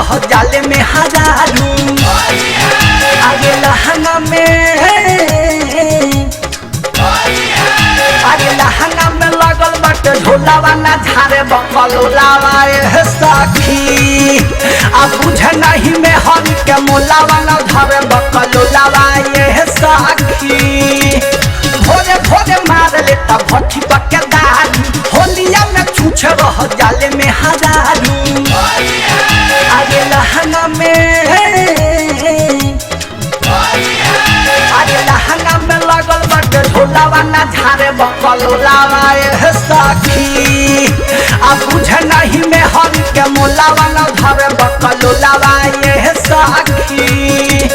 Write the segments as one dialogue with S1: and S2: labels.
S1: रह जाले में हजारू आगे लहंगा में लगल बाटे झोलावा ना झारे बकलोलावा सखी आ बुझ नहीं में हर के मोलावा ना झारे बकलोलावा ये सखी भोरे भोरे मार लेता भट्टी पके दारू होलिया में छूछ रह जाले में हजारू आगे लहंगा में लगल बाटे झोलावा ना झारे बकलोलावा ये सखी आ बुझ नहीं में हर के मोलावा ना झारे बकलोलावा ये सखी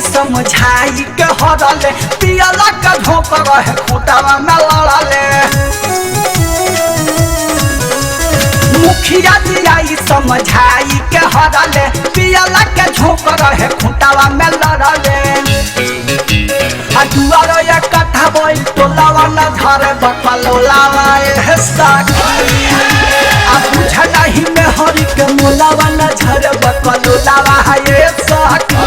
S1: समझाई के हरले पियला का धोक रहे खूटावा में लड़ले मुखिया दियाई समझाई के हरले पियला के झोंक रहे खूटावा में लड़ले आ दुआर या कथा बोल टोलावा न धरे बकलोलावा ए सखी आ बुझ नहीं में हरि के मोलावा न झरे बकलोलावा ए सखी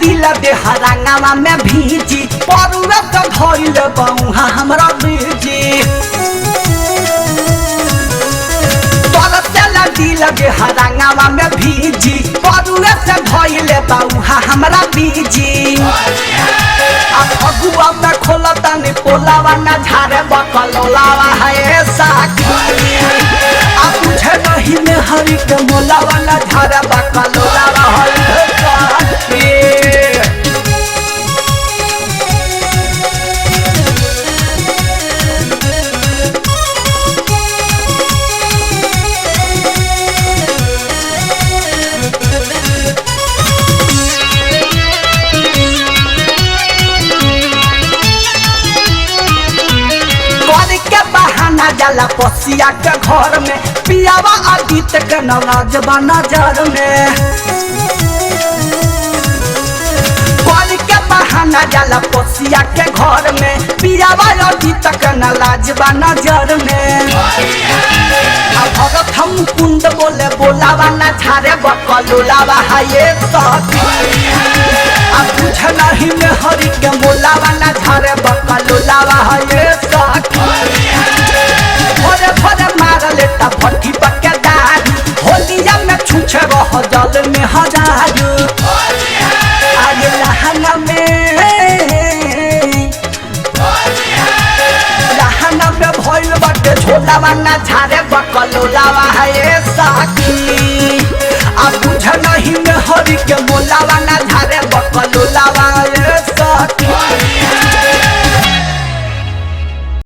S1: हरंगावा में भीजी परुआ का धइल बउहा हमरा बीजी तरसला दिल के हरंगावा में भीजी परुआ से धइल बउहा हमरा बीजी आ फगुआ में खोलता नि पोलावा ना झारे बकलोलावा है सखी आ बुझे नहीं में हरि के मोलावा ना झारे बकलोलावा है सखी जाला पसिया के घर में पियावा आदित के नजबा नजर में कल के बहाना जाला पसिया के घर में पियावा आदित के नजबा नजर में भगत हम कुंड बोले बोलावा ना झारे बकलोलावा ये सखी आ बुझ नहीं में हरि के मोलावा ना झारे बकलोलावा ये सखी भोरे भोरे मार लेता भट्टी पके दारू होलिया में छूछ रह जल में हजारू आगे लहंगा में भइल बाटे झोलावा ना झारे बकलोलावा ये सखी आ बुझ नहीं में हरि के मोलावा